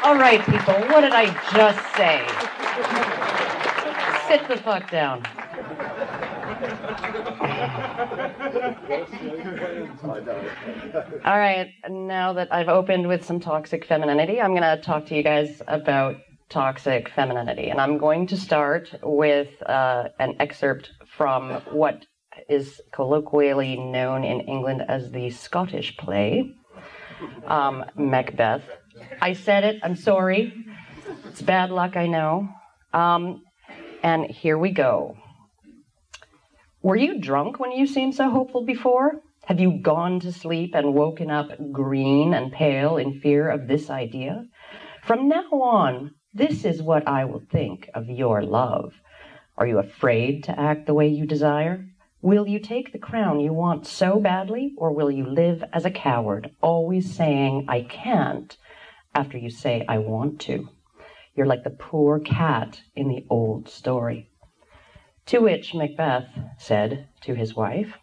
All right, people, what did I just say? Sit the fuck down. All right, now that I've opened with some toxic femininity, I'm going to talk to you guys about toxic femininity. And I'm going to start with an excerpt from what is colloquially known in England as the Scottish play, Macbeth. I said it, I'm sorry. It's bad luck, I know. And here we go. Were you drunk when you seemed so hopeful before? Have you gone to sleep and woken up green and pale in fear of this idea? From now on, this is what I will think of your love. Are you afraid to act the way you desire? Will you take the crown you want so badly, or will you live as a coward, always saying, I can't, after you say, I want to? You're like the poor cat in the old story. To which Macbeth said to his wife,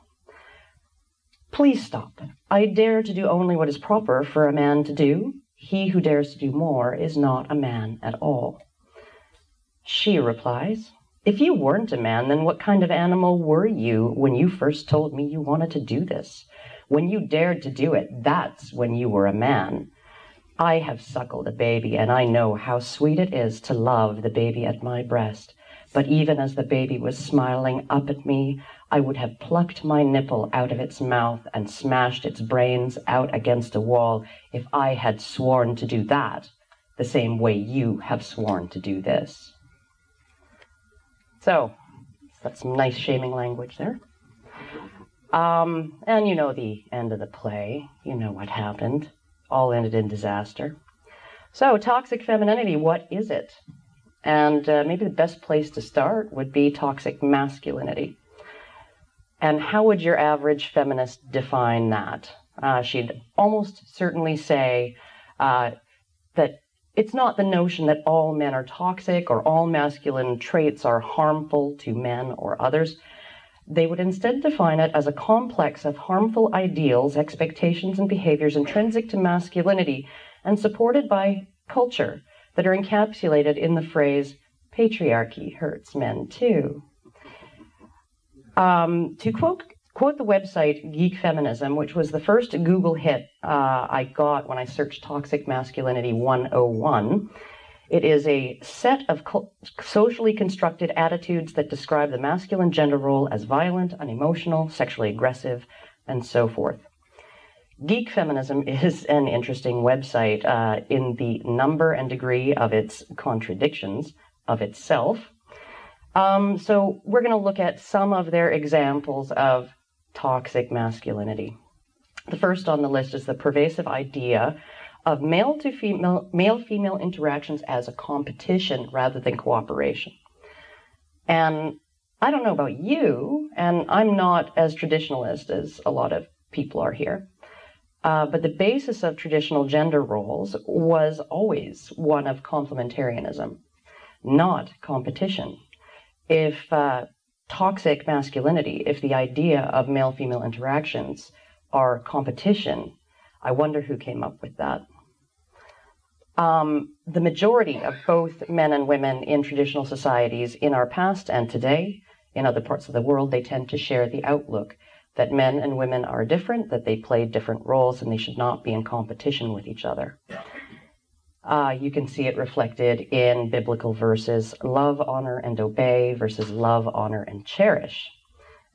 please stop. I dare to do only what is proper for a man to do. He who dares to do more is not a man at all. She replies, if you weren't a man, then what kind of animal were you when you first told me you wanted to do this? When you dared to do it, that's when you were a man. I have suckled a baby, and I know how sweet it is to love the baby at my breast. But even as the baby was smiling up at me, I would have plucked my nipple out of its mouth and smashed its brains out against a wall if I had sworn to do that the same way you have sworn to do this. So, that's some nice shaming language there. And you know the end of the play. You know what happened. All ended in disaster. So, toxic femininity, what is it? And maybe the best place to start would be toxic masculinity. And how would your average feminist define that? She'd almost certainly say that it's not the notion that all men are toxic or all masculine traits are harmful to men or others. They would instead define it as a complex of harmful ideals, expectations, and behaviors intrinsic to masculinity and supported by culture that are encapsulated in the phrase, patriarchy hurts men too. To quote the website Geek Feminism, which was the first Google hit I got when I searched Toxic Masculinity 101, it is a set of socially constructed attitudes that describe the masculine gender role as violent, unemotional, sexually aggressive, and so forth. Geek Feminism is an interesting website in the number and degree of its contradictions of itself. So we're going to look at some of their examples of toxic masculinity. The first on the list is the pervasive idea of male-female interactions as a competition rather than cooperation. And I don't know about you, and I'm not as traditionalist as a lot of people are here, but the basis of traditional gender roles was always one of complementarianism, not competition. If toxic masculinity, if the idea of male-female interactions are competition, I wonder who came up with that. The majority of both men and women in traditional societies in our past and today, in other parts of the world, they tend to share the outlook that men and women are different, that they play different roles, and they should not be in competition with each other. You can see it reflected in biblical verses, love, honor, and obey versus love, honor, and cherish.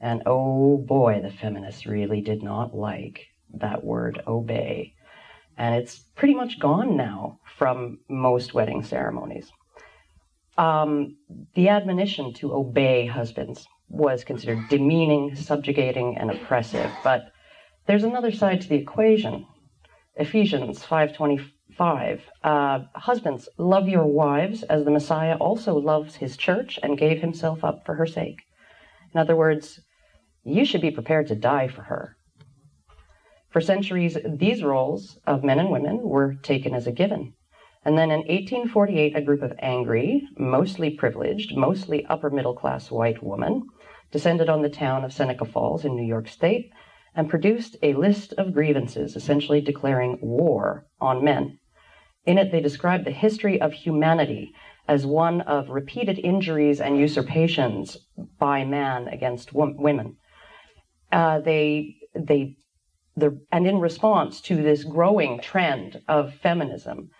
And oh boy, the feminists really did not like that word obey. And it's pretty much gone now from most wedding ceremonies. The admonition to obey husbands was considered demeaning, subjugating, and oppressive. But there's another side to the equation. Ephesians 5:25. Husbands, love your wives as the Messiah also loves his church and gave himself up for her sake. In other words, you should be prepared to die for her. For centuries, these roles of men and women were taken as a given. And then in 1848, a group of angry, mostly privileged, mostly upper-middle-class white women descended on the town of Seneca Falls in New York State and produced a list of grievances, essentially declaring war on men. In it, they describe the history of humanity as one of repeated injuries and usurpations by man against women. And in response to this growing trend of feminism,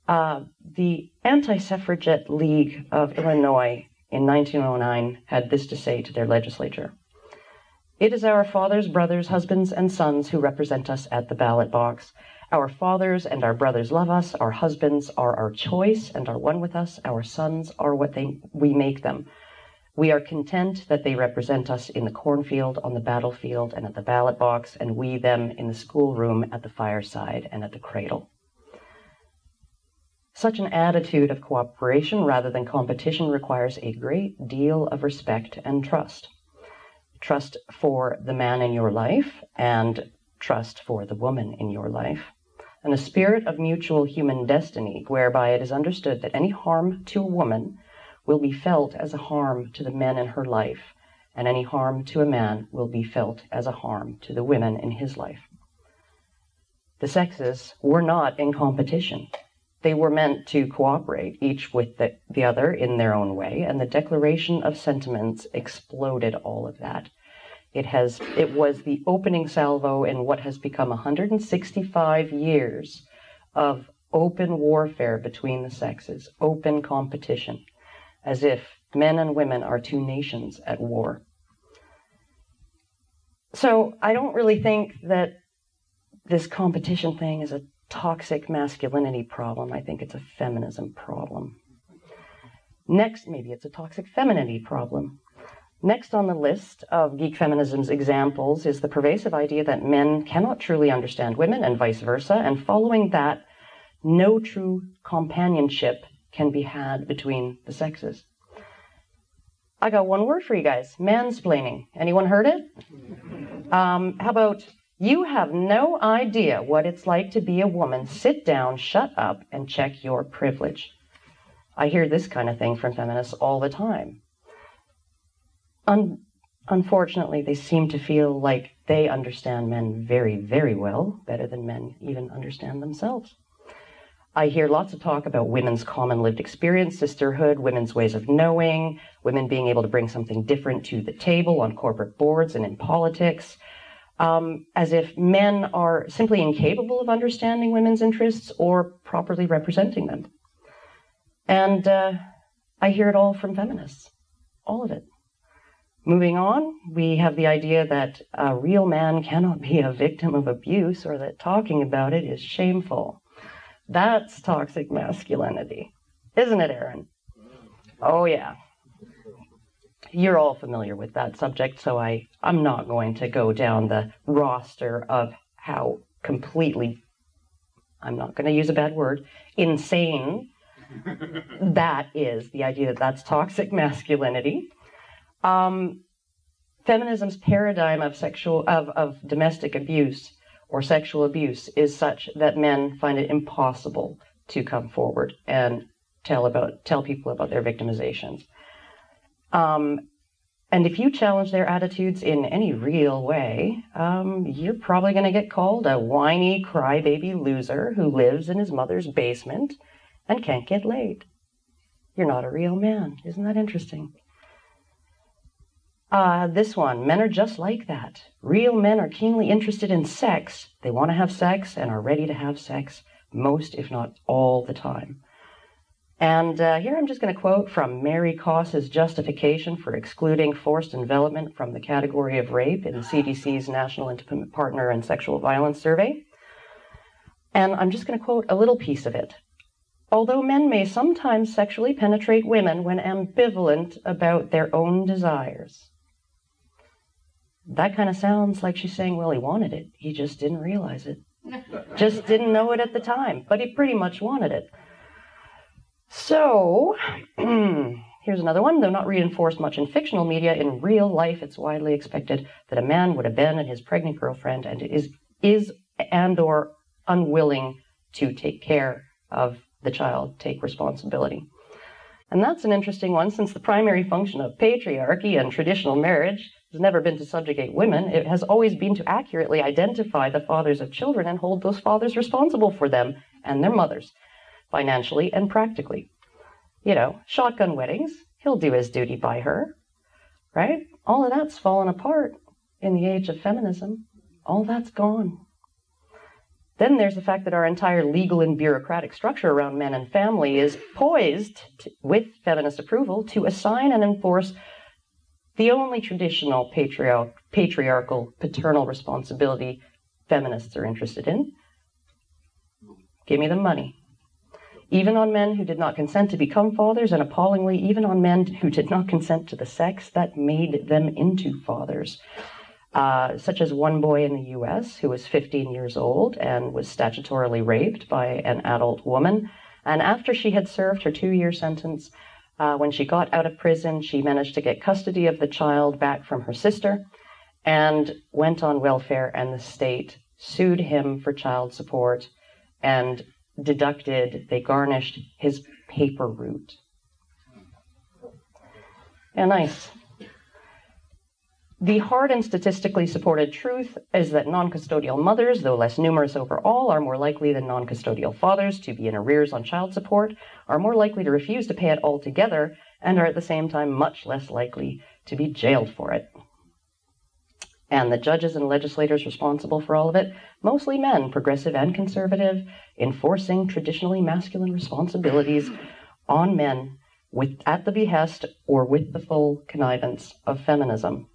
the Anti-Suffragette League of Illinois in 1909 had this to say to their legislature: "It is our fathers, brothers, husbands, and sons who represent us at the ballot box. Our fathers and our brothers love us. Our husbands are our choice and are one with us. Our sons are what we make them. We are content that they represent us in the cornfield, on the battlefield, and at the ballot box, and we them in the schoolroom, at the fireside, and at the cradle." Such an attitude of cooperation rather than competition requires a great deal of respect and trust. Trust for the man in your life and trust for the woman in your life, and a spirit of mutual human destiny whereby it is understood that any harm to a woman will be felt as a harm to the men in her life, and any harm to a man will be felt as a harm to the women in his life. The sexes were not in competition. They were meant to cooperate, each with the other in their own way, and the Declaration of Sentiments exploded all of that. It was the opening salvo in what has become 165 years of open warfare between the sexes, open competition, as if men and women are two nations at war. So I don't really think that this competition thing is a toxic masculinity problem. I think it's a feminism problem. Next, maybe it's a toxic femininity problem. Next on the list of geek feminism's examples is the pervasive idea that men cannot truly understand women and vice versa, and following that, no true companionship can be had between the sexes. I got one word for you guys: mansplaining. Anyone heard it? How about, "You have no idea what it's like to be a woman. Sit down, shut up, and check your privilege." I hear this kind of thing from feminists all the time. Unfortunately, they seem to feel like they understand men very, very well, better than men even understand themselves. I hear lots of talk about women's common lived experience, sisterhood, women's ways of knowing, women being able to bring something different to the table on corporate boards and in politics, as if men are simply incapable of understanding women's interests or properly representing them. And I hear it all from feminists, all of it. Moving on, we have the idea that a real man cannot be a victim of abuse, or that talking about it is shameful. That's toxic masculinity, isn't it, Aaron? Oh, yeah. You're all familiar with that subject, so I'm not going to go down the roster of how completely, I'm not going to use a bad word, insane that is, the idea that that's toxic masculinity. Feminism's paradigm of domestic abuse or sexual abuse is such that men find it impossible to come forward and tell people about their victimizations. And if you challenge their attitudes in any real way, you're probably going to get called a whiny crybaby loser who lives in his mother's basement and can't get laid. You're not a real man. Isn't that interesting? This one, men are just like that. Real men are keenly interested in sex. They want to have sex and are ready to have sex most, if not all, the time. And here I'm just going to quote from Mary Koss's justification for excluding forced envelopment from the category of rape in the CDC's National Intimate Partner and Sexual Violence Survey. And I'm just going to quote a little piece of it. "Although men may sometimes sexually penetrate women when ambivalent about their own desires." That kind of sounds like she's saying, well, he wanted it. He just didn't realize it. Just didn't know it at the time, but he pretty much wanted it. So, here's another one. Though not reinforced much in fictional media, in real life it's widely expected that a man would abandon his pregnant girlfriend and is and or unwilling to take care of the child, take responsibility. And that's an interesting one, since the primary function of patriarchy and traditional marriage has never been to subjugate women. It has always been to accurately identify the fathers of children and hold those fathers responsible for them and their mothers. financially and practically. You know, shotgun weddings, he'll do his duty by her, right? All of that's fallen apart in the age of feminism. All that's gone. Then there's the fact that our entire legal and bureaucratic structure around men and family is poised, with feminist approval, to assign and enforce the only traditional patriarchal paternal responsibility feminists are interested in. Give me the money. Even on men who did not consent to become fathers, and appallingly, even on men who did not consent to the sex that made them into fathers. Such as one boy in the US who was 15 years old and was statutorily raped by an adult woman. And after she had served her 2-year sentence, when she got out of prison, she managed to get custody of the child back from her sister and went on welfare, and the state sued him for child support and they garnished his paper route. Yeah, nice. The hard and statistically supported truth is that non-custodial mothers, though less numerous overall, are more likely than non-custodial fathers to be in arrears on child support, are more likely to refuse to pay it altogether, and are at the same time much less likely to be jailed for it. And the judges and legislators responsible for all of it, mostly men, progressive and conservative, enforcing traditionally masculine responsibilities on men at the behest or with the full connivance of feminism.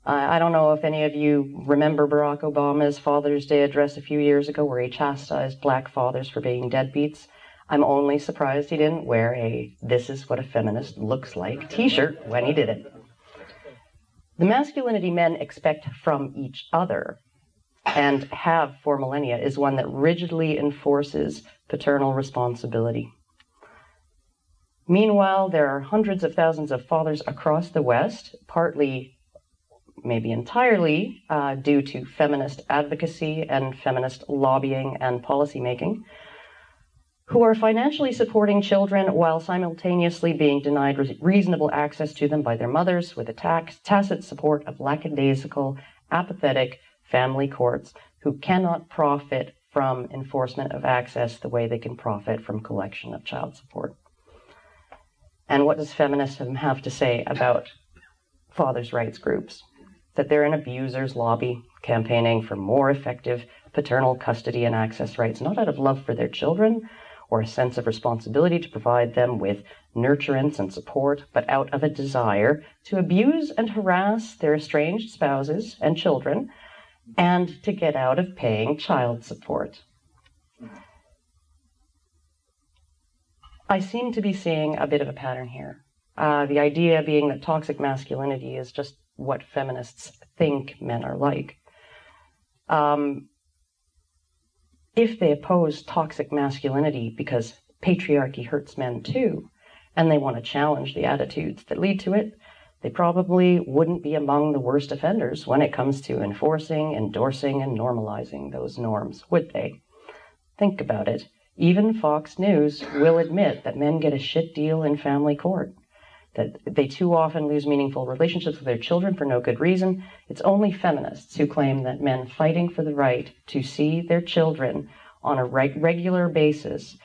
I don't know if any of you remember Barack Obama's Father's Day address a few years ago where he chastised black fathers for being deadbeats. I'm only surprised he didn't wear a "This is what a feminist looks like" t-shirt when he did it. The masculinity men expect from each other and have for millennia is one that rigidly enforces paternal responsibility. Meanwhile, there are hundreds of thousands of fathers across the West, partly maybe entirely due to feminist advocacy and feminist lobbying and policymaking, who are financially supporting children while simultaneously being denied reasonable access to them by their mothers with a tacit support of lackadaisical, apathetic family courts who cannot profit from enforcement of access the way they can profit from collection of child support. And what does feminism have to say about fathers' rights groups? That they're an abusers' lobby campaigning for more effective paternal custody and access rights, not out of love for their children or a sense of responsibility to provide them with nurturance and support, but out of a desire to abuse and harass their estranged spouses and children and to get out of paying child support. I seem to be seeing a bit of a pattern here. The idea being that toxic masculinity is just what feminists think men are like. If they oppose toxic masculinity because patriarchy hurts men too, and they want to challenge the attitudes that lead to it, they probably wouldn't be among the worst offenders when it comes to enforcing, endorsing, and normalizing those norms, would they? Think about it. Even Fox News will admit that men get a shit deal in family court, that they too often lose meaningful relationships with their children for no good reason. It's only feminists who claim that men fighting for the right to see their children on a regular basis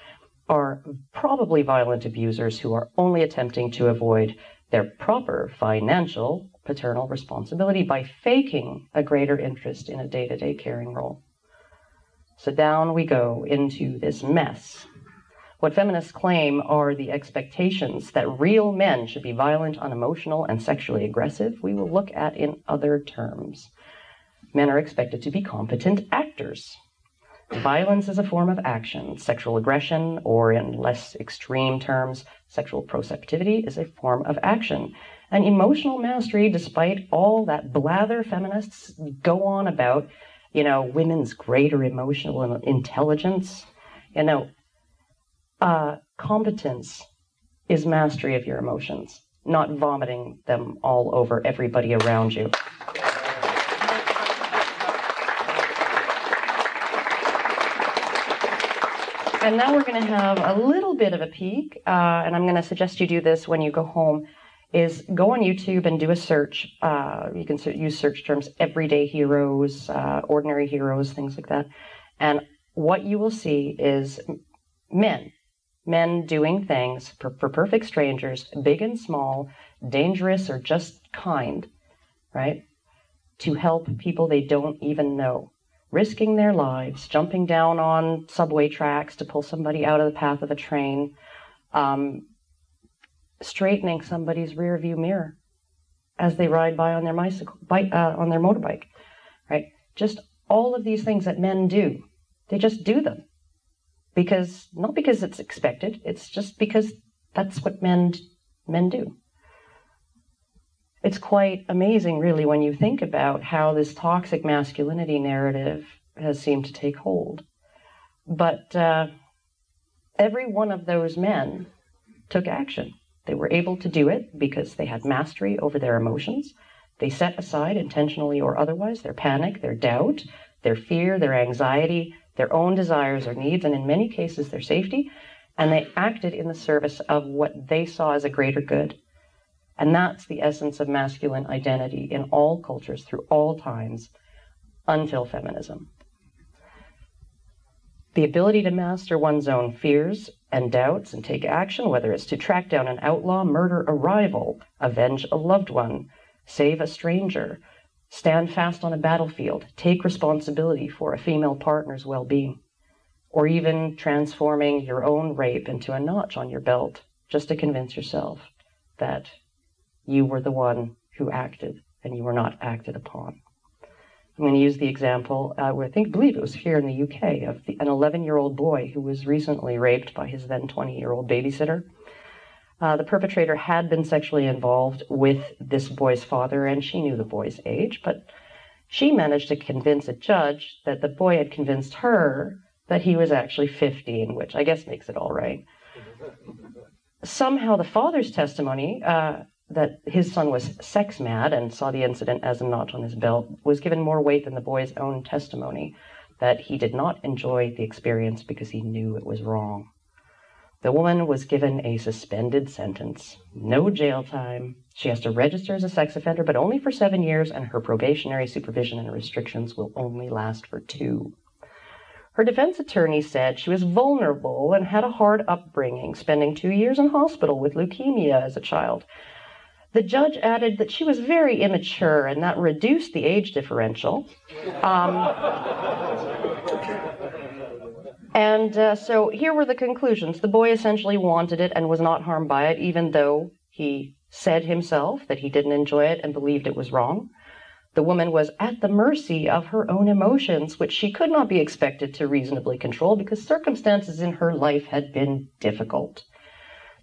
are probably violent abusers who are only attempting to avoid their proper financial paternal responsibility by faking a greater interest in a day-to-day caring role. So down we go into this mess. What feminists claim are the expectations that real men should be violent, unemotional, and sexually aggressive, we will look at in other terms. Men are expected to be competent actors. Violence is a form of action. Sexual aggression, or in less extreme terms, sexual proceptivity, is a form of action. And emotional mastery, despite all that blather feminists go on about, women's greater emotional intelligence, competence is mastery of your emotions, not vomiting them all over everybody around you. And now we're going to have a little bit of a peek, and I'm going to suggest you do this when you go home, is go on YouTube and do a search. You can use search terms, everyday heroes, ordinary heroes, things like that. And what you will see is Men doing things for perfect strangers, big and small, dangerous or just kind, right? To help people they don't even know, risking their lives, jumping down on subway tracks to pull somebody out of the path of a train, straightening somebody's rear view mirror as they ride by on their on their motorbike, right? Just all of these things that men do, they just do them. Not because it's expected, it's just because that's what men do. It's quite amazing, really, when you think about how this toxic masculinity narrative has seemed to take hold. But every one of those men took action. They were able to do it because they had mastery over their emotions. They set aside, intentionally or otherwise, their panic, their doubt, their fear, their anxiety, their own desires or needs, and in many cases their safety, and they acted in the service of what they saw as a greater good. And that's the essence of masculine identity in all cultures, through all times, until feminism. The ability to master one's own fears and doubts and take action, whether it's to track down an outlaw, murder a rival, avenge a loved one, save a stranger, stand fast on a battlefield, take responsibility for a female partner's well-being, or even transforming your own rape into a notch on your belt just to convince yourself that you were the one who acted and you were not acted upon. I'm going to use the example, I believe it was here in the UK, of an 11-year-old boy who was recently raped by his then 20-year-old babysitter. The perpetrator had been sexually involved with this boy's father, and she knew the boy's age, but she managed to convince a judge that the boy had convinced her that he was actually 15, which I guess makes it all right. Somehow the father's testimony that his son was sex mad and saw the incident as a notch on his belt was given more weight than the boy's own testimony that he did not enjoy the experience because he knew it was wrong. The woman was given a suspended sentence, no jail time. She has to register as a sex offender, but only for 7 years, and her probationary supervision and restrictions will only last for 2. Her defense attorney said she was vulnerable and had a hard upbringing, spending 2 years in hospital with leukemia as a child. The judge added that she was very immature, and that reduced the age differential. So here were the conclusions. The boy essentially wanted it and was not harmed by it, even though he said himself that he didn't enjoy it and believed it was wrong. The woman was at the mercy of her own emotions, which she could not be expected to reasonably control because circumstances in her life had been difficult.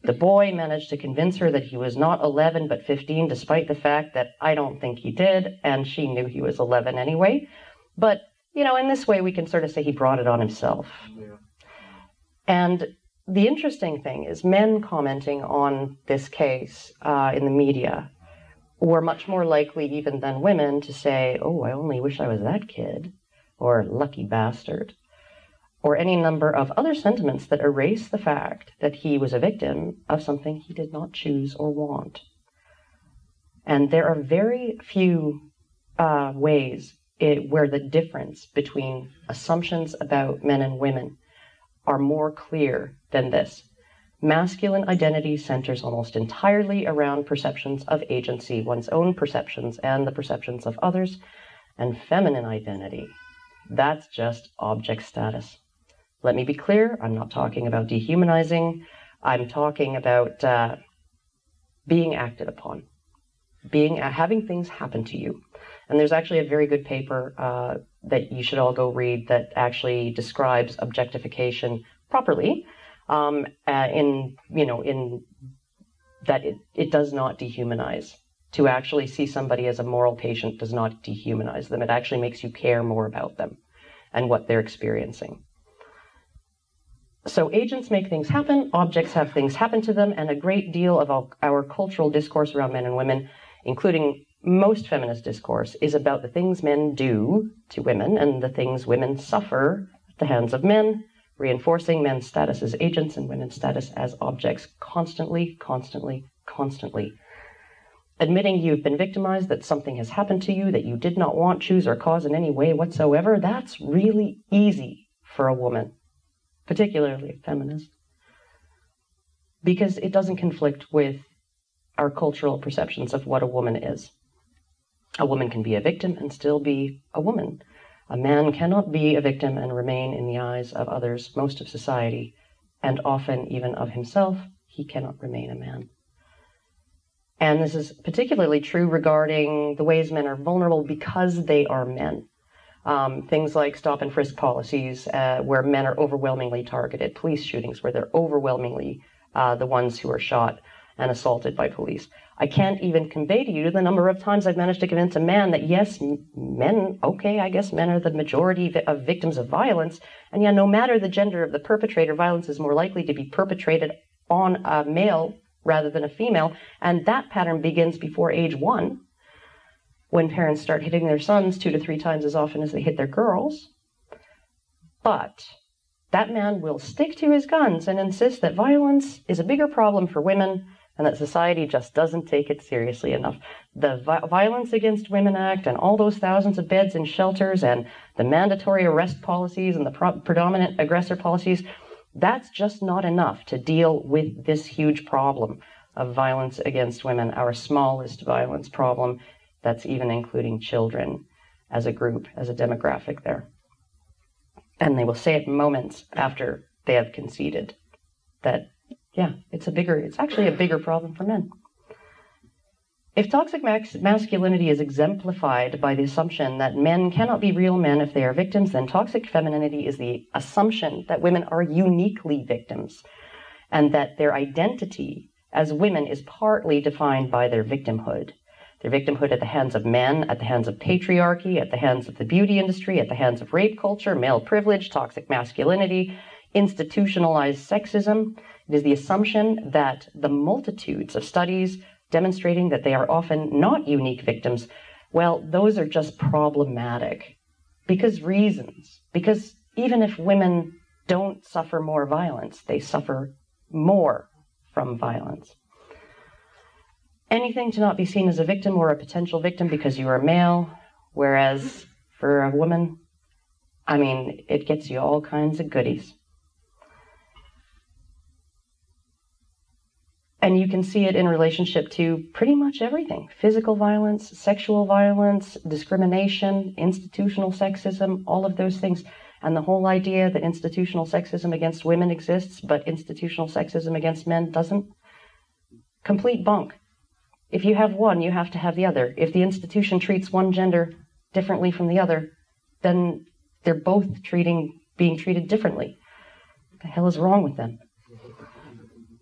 The boy managed to convince her that he was not 11 but 15, despite the fact that I don't think he did, and she knew he was 11 anyway. But, in this way we can sort of say he brought it on himself. Yeah. And the interesting thing is men commenting on this case in the media were much more likely even than women to say, oh, I only wish I was that kid, or lucky bastard, or any number of other sentiments that erase the fact that he was a victim of something he did not choose or want. And there are very few ways where the difference between assumptions about men and women are more clear than this. Masculine identity centers almost entirely around perceptions of agency, one's own perceptions and the perceptions of others, and feminine identity, that's just object status. Let me be clear, I'm not talking about dehumanizing, I'm talking about being acted upon, having things happen to you. And there's actually a very good paper that you should all go read that actually describes objectification properly, in that it does not dehumanize. To actually see somebody as a moral patient does not dehumanize them. It actually makes you care more about them and what they're experiencing. So agents make things happen, objects have things happen to them, and a great deal of our cultural discourse around men and women, including most feminist discourse, is about the things men do to women and the things women suffer at the hands of men, reinforcing men's status as agents and women's status as objects constantly, constantly, constantly. Admitting you've been victimized, that something has happened to you that you did not want, choose, or cause in any way whatsoever, that's really easy for a woman. particularly feminist, because it doesn't conflict with our cultural perceptions of what a woman is. A woman can be a victim and still be a woman. A man cannot be a victim and remain in the eyes of others, most of society, and often even of himself. He cannot remain a man. And this is particularly true regarding the ways men are vulnerable because they are men. Things like stop and frisk policies where men are overwhelmingly targeted, police shootings where they're overwhelmingly the ones who are shot and assaulted by police. I can't even convey to you the number of times I've managed to convince a man that yes, men, okay, I guess men are the majority of victims of violence, and yeah, no matter the gender of the perpetrator, violence is more likely to be perpetrated on a male rather than a female, and that pattern begins before age 1, when parents start hitting their sons 2 to 3 times as often as they hit their girls. But that man will stick to his guns and insist that violence is a bigger problem for women and that society just doesn't take it seriously enough. The Violence Against Women Act and all those thousands of beds in shelters and the mandatory arrest policies and the predominant aggressor policies, that's just not enough to deal with this huge problem of violence against women, our smallest violence problem, that's even including children as a group, as a demographic there. And they will say it moments after they have conceded that, yeah, it's actually a bigger problem for men. If toxic masculinity is exemplified by the assumption that men cannot be real men if they are victims, then toxic femininity is the assumption that women are uniquely victims and that their identity as women is partly defined by their victimhood. Their victimhood at the hands of men, at the hands of patriarchy, at the hands of the beauty industry, at the hands of rape culture, male privilege, toxic masculinity, institutionalized sexism. It is the assumption that the multitudes of studies demonstrating that they are often not unique victims, well, those are just problematic. Because even if women don't suffer more violence, they suffer more from violence. Anything to not be seen as a victim or a potential victim because you are male, whereas for a woman, I mean, it gets you all kinds of goodies. And you can see it in relationship to pretty much everything. Physical violence, sexual violence, discrimination, institutional sexism, all of those things. And the whole idea that institutional sexism against women exists, but institutional sexism against men doesn't. Complete bunk. If you have one, you have to have the other. If the institution treats one gender differently from the other, then they're both being treated differently. What the hell is wrong with them?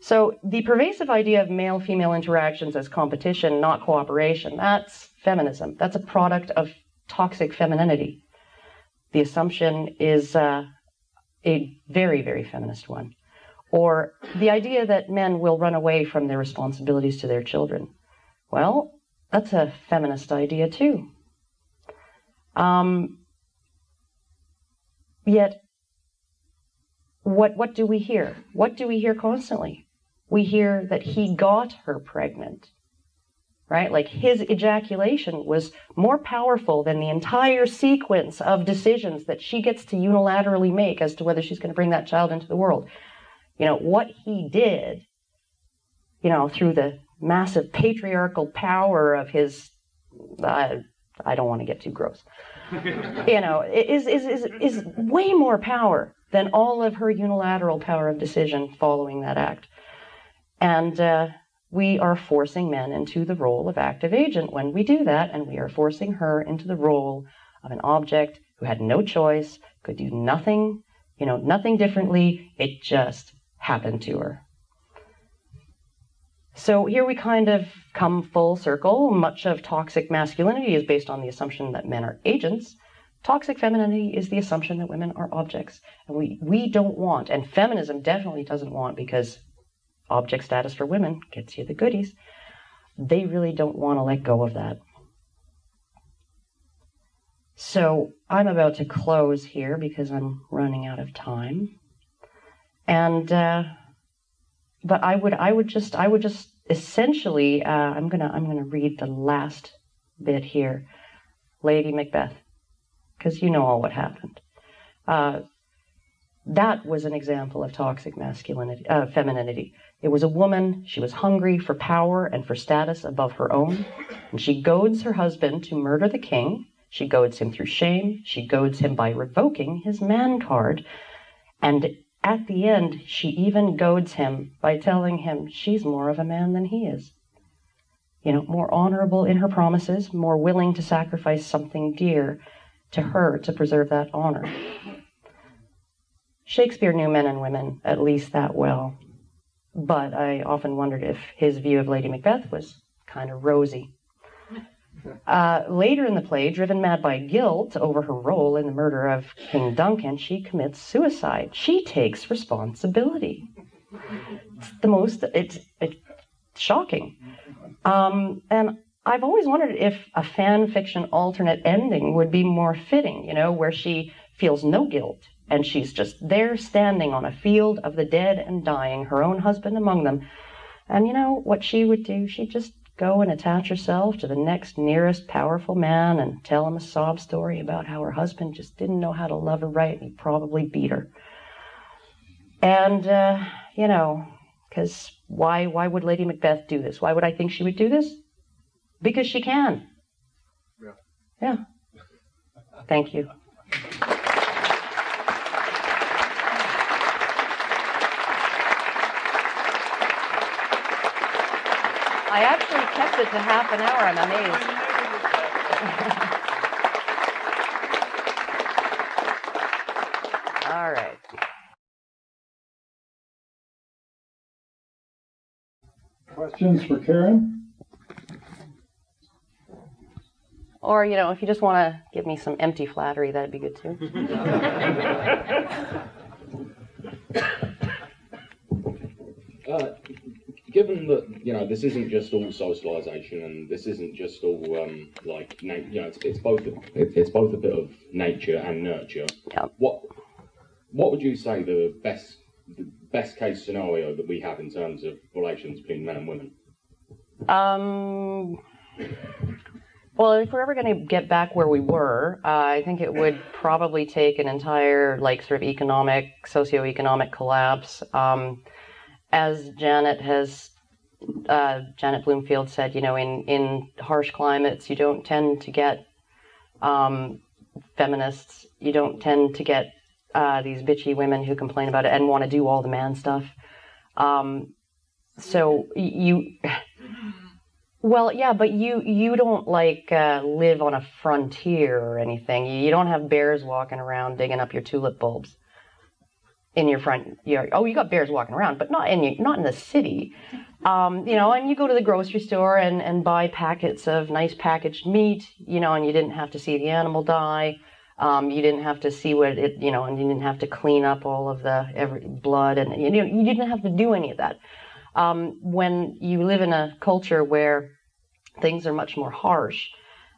So the pervasive idea of male-female interactions as competition, not cooperation, that's feminism. That's a product of toxic femininity. The assumption is a very, very feminist one. Or the idea that men will run away from their responsibilities to their children. Well, that's a feminist idea too. Yet, what do we hear? What do we hear constantly? We hear that he got her pregnant, right? Like his ejaculation was more powerful than the entire sequence of decisions that she gets to unilaterally make as to whether she's going to bring that child into the world. You know, what he did, you know, through the massive patriarchal power of his, I don't want to get too gross, you know, is way more power than all of her unilateral power of decision following that act. And we are forcing men into the role of active agent when we do that, and we are forcing her into the role of an object who had no choice, could do nothing, you know, nothing differently. It just happened to her. So here we kind of come full circle. Much of toxic masculinity is based on the assumption that men are agents. Toxic femininity is the assumption that women are objects. And we don't want, and feminism definitely doesn't want, because object status for women gets you the goodies. They really don't want to let go of that. So I'm about to close here because I'm running out of time. And but I would just essentially I'm gonna read the last bit here, Lady Macbeth, because you know all what happened. That was an example of toxic masculinity, femininity. It was a woman. She was hungry for power and for status above her own. And she goads her husband to murder the king. She goads him through shame. She goads him by revoking his man card. And at the end, she even goads him by telling him she's more of a man than he is. You know, more honorable in her promises, more willing to sacrifice something dear to her to preserve that honor. Shakespeare knew men and women at least that well, but I often wondered if his view of Lady Macbeth was kind of rosy. Later in the play, driven mad by guilt over her role in the murder of King Duncan, she commits suicide. She takes responsibility. It's shocking. And I've always wondered if a fan fiction alternate ending would be more fitting, you know, where she feels no guilt and she's just there standing on a field of the dead and dying, her own husband among them. And you know what she would do? She'd just go and attach herself to the next nearest powerful man and tell him a sob story about how her husband just didn't know how to love her right and he probably beat her. And, you know, because why would Lady Macbeth do this? Why would I think she would do this? Because she can. Yeah. Thank you. I actually kept it to half an hour. I'm amazed. All right. Questions for Karen? Or, you know, if you just want to give me some empty flattery, that'd be good too. Given that, you know, this isn't just all socialization and this isn't just all like, you know, it's both a bit of nature and nurture. Yeah. What would you say the best case scenario that we have in terms of relations between men and women? Well, if we're ever going to get back where we were, I think it would probably take an entire, like, sort of socioeconomic collapse. As Janet Bloomfield said, you know, in harsh climates, you don't tend to get feminists. You don't tend to get these bitchy women who complain about it and want to do all the man stuff. So well, yeah, but you don't like live on a frontier or anything. You don't have bears walking around digging up your tulip bulbs in your front yard. Oh, you got bears walking around, but not in the city. You know, and you go to the grocery store and buy packets of nice packaged meat, you know, and you didn't have to see the animal die. You didn't have to see what it, you know, and you didn't have to clean up all of the blood, and you didn't have to do any of that. When you live in a culture where things are much more harsh,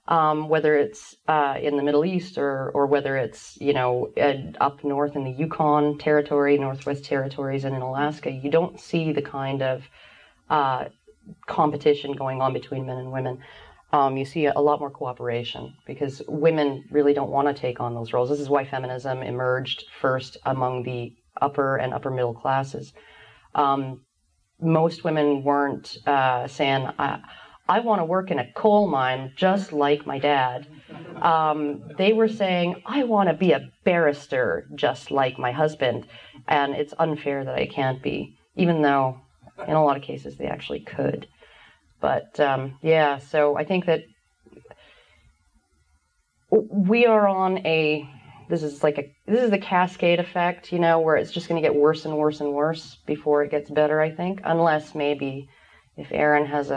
whether it's in the Middle East or whether it's, you know, up north in the Yukon Territory, Northwest Territories, and in Alaska, you don't see the kind of competition going on between men and women. You see a lot more cooperation because women really don't want to take on those roles. This is why feminism emerged first among the upper and upper middle classes. Most women weren't saying, I want to work in a coal mine just like my dad. They were saying, I want to be a barrister just like my husband. And it's unfair that I can't be, even though in a lot of cases they actually could. But yeah, so I think that we are on this is the cascade effect, you know, where it's just going to get worse and worse and worse before it gets better, I think, unless maybe if Erin has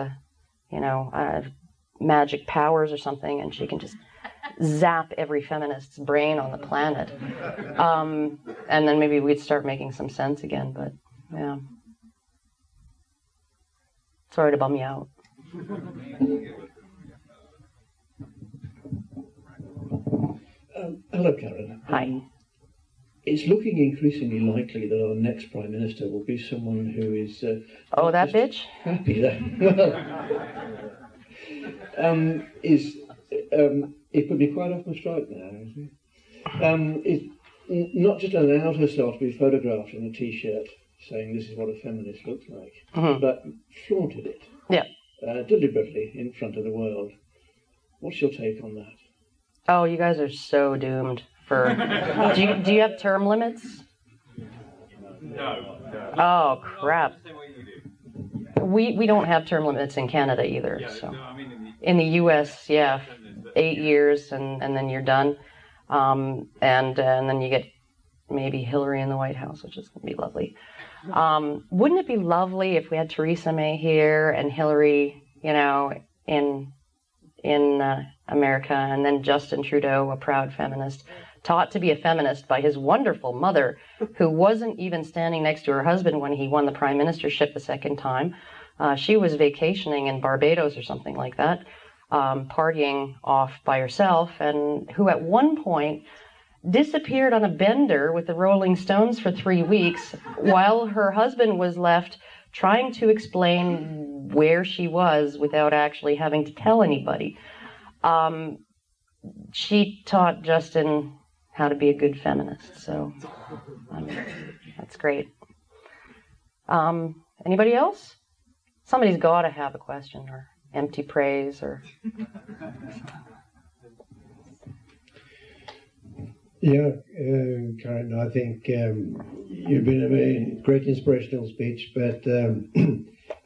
magic powers or something and she can just zap every feminist's brain on the planet. And then maybe we'd start making some sense again, but yeah. Sorry to bum you out. Hello, Karen. Hi. It's looking increasingly likely that our next Prime Minister will be someone who is... oh, that bitch? Happy that... it put me quite off my strike now, actually. not just allowed herself to be photographed in a T-shirt saying this is what a feminist looks like, but flaunted it deliberately in front of the world. What's your take on that? Oh, you guys are so doomed for... do you have term limits? No. Oh, crap. We don't have term limits in Canada either. So in the U.S., 8 years and then you're done. And then you get maybe Hillary in the White House, which is going to be lovely. Wouldn't it be lovely if we had Theresa May here and Hillary, in America, and then Justin Trudeau, a proud feminist, taught to be a feminist by his wonderful mother, who wasn't even standing next to her husband when he won the prime ministership the second time. She was vacationing in Barbados or something like that, partying off by herself, and who at one point disappeared on a bender with the Rolling Stones for 3 weeks while her husband was left trying to explain where she was without actually having to tell anybody. She taught Justin how to be a good feminist, so that's great. Anybody else? Somebody's got to have a question or empty praise or... Yeah, Karen, I think you've been a very great inspirational speech, but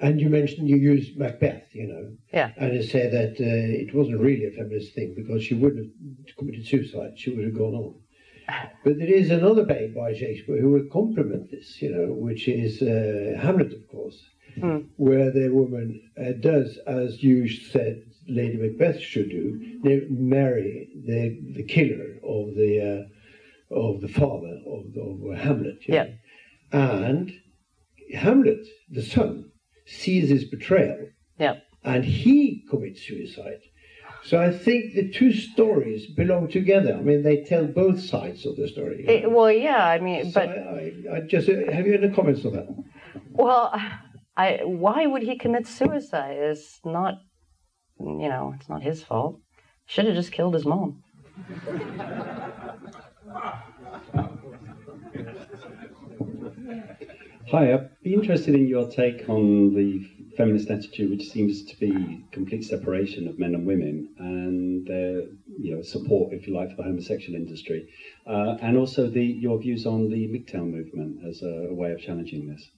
and you mentioned you used Macbeth, Yeah. and you said that it wasn't really a feminist thing because she wouldn't have committed suicide; she would have gone on. But there is another play by Shakespeare who would complement this, which is Hamlet, of course, where the woman does, as you said, Lady Macbeth should do, marry the killer of the father of Hamlet. Yeah. And Hamlet, the son, sees his betrayal. Yeah. And he commits suicide. So I think the two stories belong together. I mean, they tell both sides of the story. But I just have you any comments on that? Well, why would he commit suicide? It's not, it's not his fault. Should have just killed his mom. Hi, I'd be interested in your take on the feminist attitude, which seems to be complete separation of men and women, and their support, if you like, for the homosexual industry, and also your views on the MGTOW movement as a way of challenging this.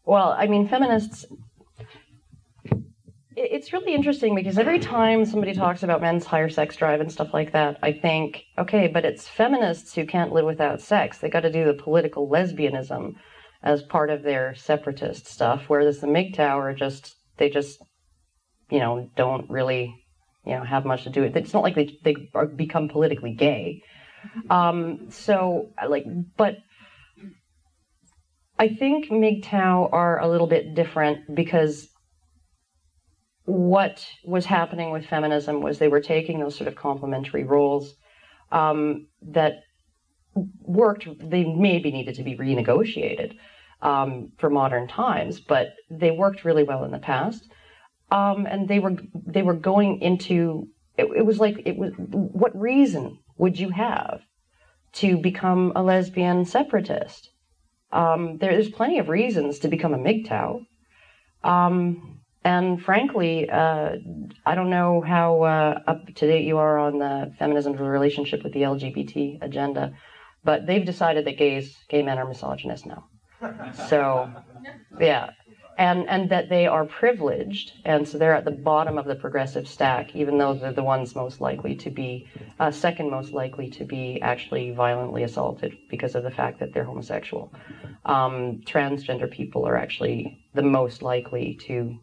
Well, feminists, it's really interesting because every time somebody talks about men's higher sex drive and stuff like that, I think, okay, but it's feminists who can't live without sex. They got to do the political lesbianism as part of their separatist stuff, whereas the MGTOW are they just don't really, have much to do with it. It's not like they become politically gay. But I think MGTOW are a little bit different because what was happening with feminism was they were taking those sort of complementary roles that worked. They maybe needed to be renegotiated for modern times, but they worked really well in the past. And they were going into it was what reason would you have to become a lesbian separatist? There's plenty of reasons to become a MGTOW. And frankly, I don't know how up to date you are on the feminism's relationship with the LGBT agenda, but they've decided that gay men are misogynist now. So, yeah. And that they are privileged, and so they're at the bottom of the progressive stack, even though they're the ones most likely to be, second most likely to be actually violently assaulted because of the fact that they're homosexual. Transgender people are actually the most likely to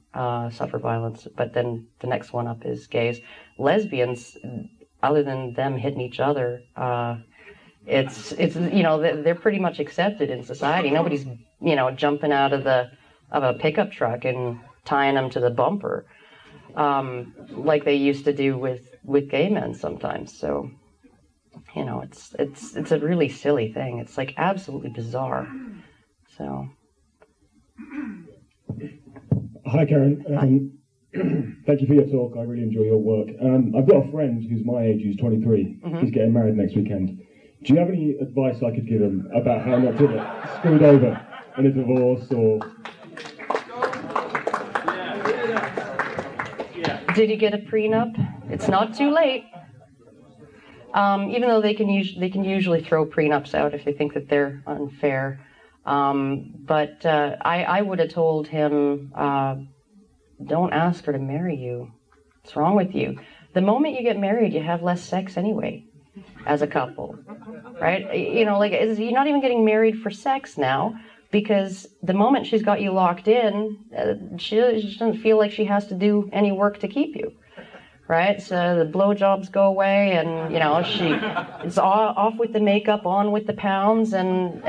suffer violence, but then the next one up is gays. Lesbians, other than them hitting each other, it's they're pretty much accepted in society. Nobody's jumping out of a pickup truck and tying them to the bumper, like they used to do with gay men sometimes. So, it's a really silly thing. It's like absolutely bizarre. So. Hi, Karen. Thank you for your talk. I really enjoy your work. I've got a friend who's my age, who's 23. Mm-hmm. He's getting married next weekend. Do you have any advice I could give him about how not to get screwed over in a divorce or? Did he get a prenup? It's not too late. Even though they can usually throw prenups out if they think that they're unfair. But I would have told him, don't ask her to marry you. What's wrong with you? The moment you get married, you have less sex anyway, as a couple, right? You know, like you're not even getting married for sex now, because the moment she's got you locked in, she doesn't feel like she has to do any work to keep you, right? So the blowjobs go away, and you know it's off with the makeup, on with the pounds, and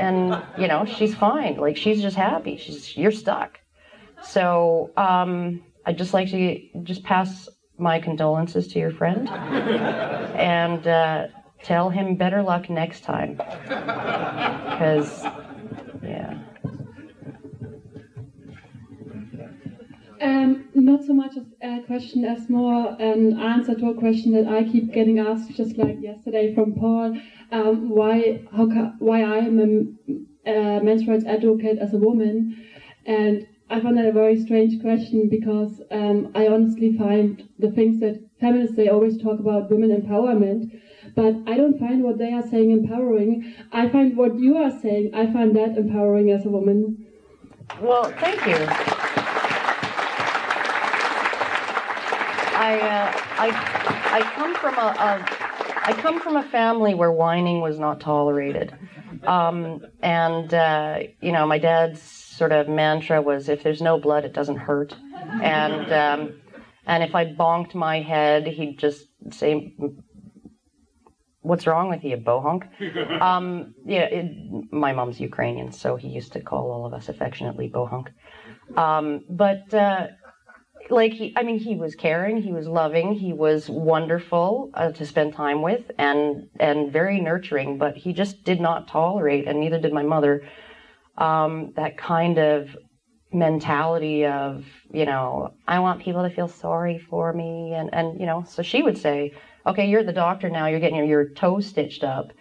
you know she's fine. Like she's just happy. You're stuck. So I'd just like to just pass my condolences to your friend, and tell him better luck next time. Because, yeah. Not so much a question as more an answer to a question that I keep getting asked, just like yesterday from Paul. Why I am a men's rights advocate as a woman, and I find that a very strange question because I honestly find the things that feminists, they always talk about women empowerment, but I don't find what they are saying empowering. I find what you are saying, I find that empowering as a woman. Well, thank you. I come from a family where whining was not tolerated, and you know, my dad's sort of mantra was, if there's no blood, it doesn't hurt, and if I bonked my head, he'd just say, "What's wrong with you, bohunk?" Yeah, my mom's Ukrainian, so he used to call all of us affectionately bohunk. Like he was caring, he was loving, he was wonderful to spend time with, and very nurturing. But he just did not tolerate, and neither did my mother, that kind of mentality of, you know, I want people to feel sorry for me, and you know. So she would say, "Okay, you're the doctor now. You're getting your toe stitched up.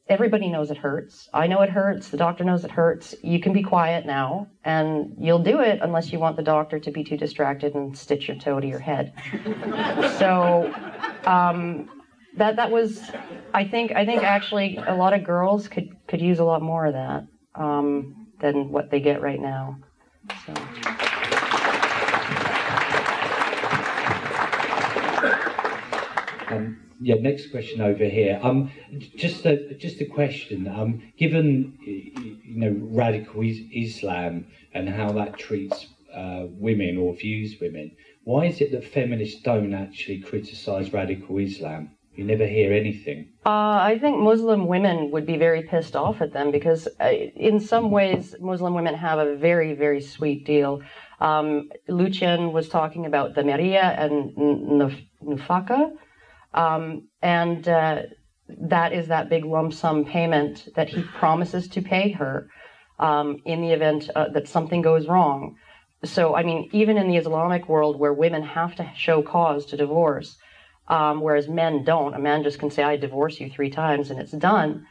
Everybody knows it hurts. I know it hurts. The doctor knows it hurts. You can be quiet now, and you'll do it unless you want the doctor to be too distracted and stitch your toe to your head." So that was, I think actually a lot of girls could use a lot more of that than what they get right now. So. Yeah, next question over here. Just a question. Given you know radical Islam and how that treats women or views women, why is it that feminists don't actually criticise radical Islam? You never hear anything. I think Muslim women would be very pissed off at them because in some ways Muslim women have a very, very sweet deal. Lucian was talking about the Maria and Nufaka. And that is that big lump sum payment that he promises to pay her in the event that something goes wrong. So, I mean, even in the Islamic world where women have to show cause to divorce, whereas men don't, a man just can say, I divorce you 3 times and it's done.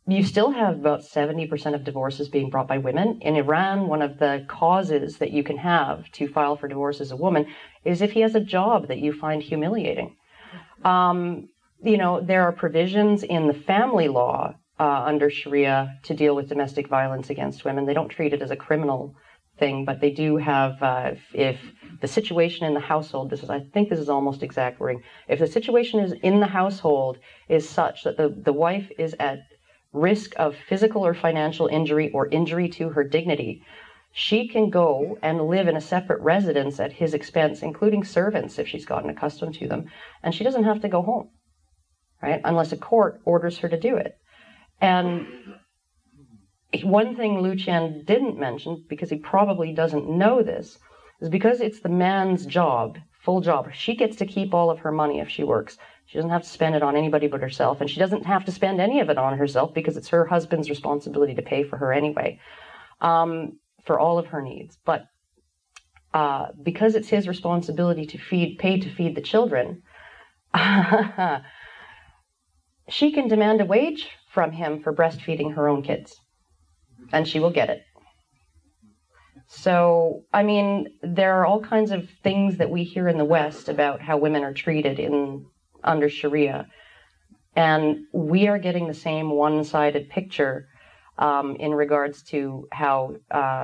You still have about 70% of divorces being brought by women. In Iran, one of the causes that you can have to file for divorce as a woman is if he has a job that you find humiliating. You know, there are provisions in the family law under Sharia to deal with domestic violence against women. They don't treat it as a criminal thing, but they do have, if the situation in the household, I think this is almost exact wording, if the situation is in the household is such that the wife is at risk of physical or financial injury or injury to her dignity, she can go and live in a separate residence at his expense, including servants if she's gotten accustomed to them, and she doesn't have to go home, right? Unless a court orders her to do it. And one thing Lucian didn't mention, because he probably doesn't know this, is because it's the man's job, full job, she gets to keep all of her money if she works. She doesn't have to spend it on anybody but herself, and she doesn't have to spend any of it on herself because it's her husband's responsibility to pay for her anyway. For all of her needs, but because it's his responsibility to pay to feed the children, she can demand a wage from him for breastfeeding her own kids, and she will get it. So, I mean, there are all kinds of things that we hear in the West about how women are treated under Sharia, and we are getting the same one-sided picture in regards to how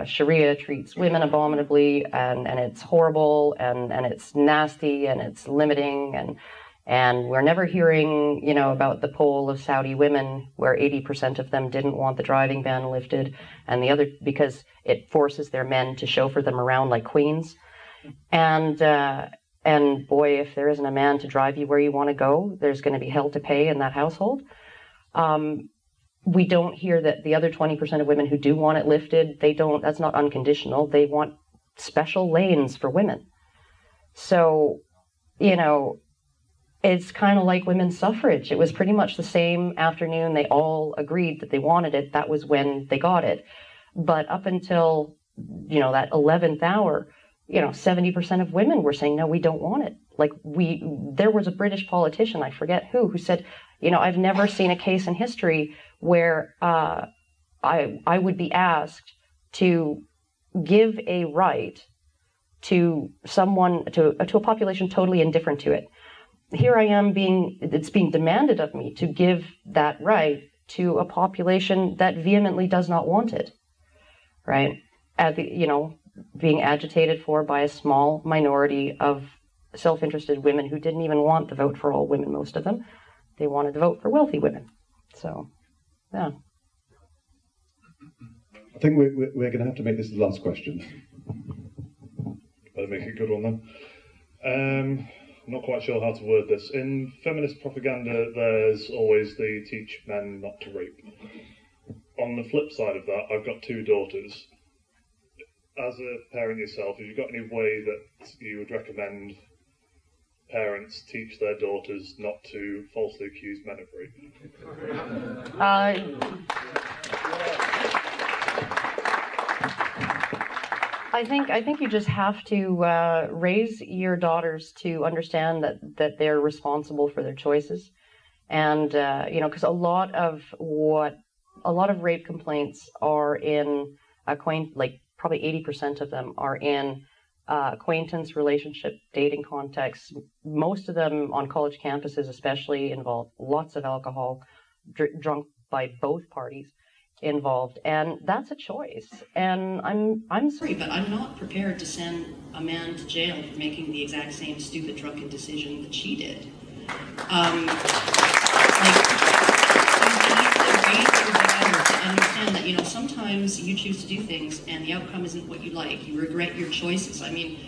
Sharia treats women abominably, and it's horrible, and it's nasty, and it's limiting, and we're never hearing, about the poll of Saudi women where 80% of them didn't want the driving ban lifted, and the other because it forces their men to chauffeur them around like queens. And boy, if there isn't a man to drive you where you want to go, there's going to be hell to pay in that household. We don't hear that the other 20% of women who do want it lifted, that's not unconditional. They want special lanes for women. So, it's kind of like women's suffrage. It was pretty much the same afternoon. They all agreed that they wanted it. That was when they got it. But up until, that 11th hour, 70% of women were saying, no, we don't want it. There was a British politician, I forget who said, I've never seen a case in history where I would be asked to give a right to someone, to a population totally indifferent to it. Here I am it's being demanded of me to give that right to a population that vehemently does not want it, right? Being agitated for by a small minority of self-interested women who didn't even want the vote for all women, most of them. They wanted to vote for wealthy women. So, yeah. I think we're going to have to make this the last question. Better make it a good one then. I'm not quite sure how to word this. In feminist propaganda, there's always the teach men not to rape. On the flip side of that, I've got 2 daughters. As a parent yourself, have you got any way that you would recommend parents teach their daughters not to falsely accuse men of rape? I think you just have to raise your daughters to understand that they're responsible for their choices, and because a lot of rape complaints are in probably 80% of them are in acquaintance, relationship, dating contexts. Most of them on college campuses especially involve lots of alcohol, drunk by both parties involved, and that's a choice. And I'm sorry, but I'm not prepared to send a man to jail for making the exact same stupid drunken decision that she did. You need to raise your daughter to understand that sometimes you choose to do things and the outcome isn't what you like. You regret your choices. I mean,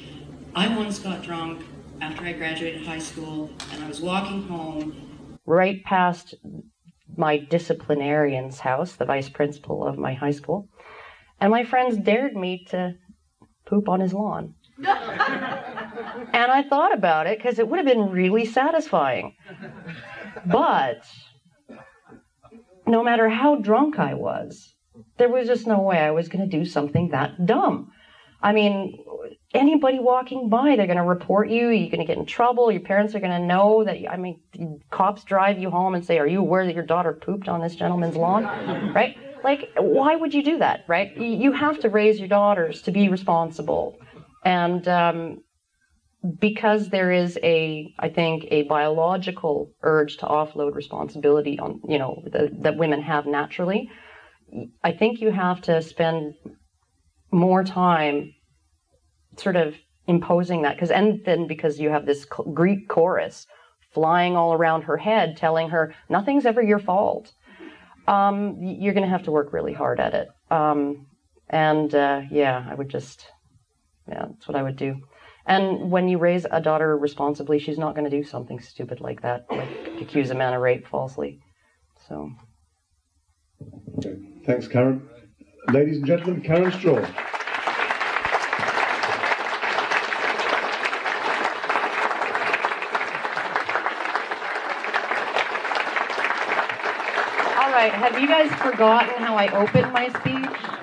I once got drunk after I graduated high school, and I was walking home right past my disciplinarian's house, the vice principal of my high school, and my friends dared me to poop on his lawn. And I thought about it because it would have been really satisfying. But no matter how drunk I was, there was just no way I was going to do something that dumb. I mean, anybody walking by, they're going to report you, you're going to get in trouble, your parents are going to know that, cops drive you home and say, are you aware that your daughter pooped on this gentleman's lawn, right? Why would you do that, right? You have to raise your daughters to be responsible. And because there is I think, a biological urge to offload responsibility on, that women have naturally, I think you have to spend more time sort of imposing that, because you have this Greek chorus flying all around her head telling her nothing's ever your fault. You're going to have to work really hard at it. I would just, that's what I would do. And when you raise a daughter responsibly, she's not going to do something stupid like that, like accuse a man of rape falsely. So. Okay. Thanks, Karen. Ladies and gentlemen, Karen Straughan. All right, have you guys forgotten how I opened my speech?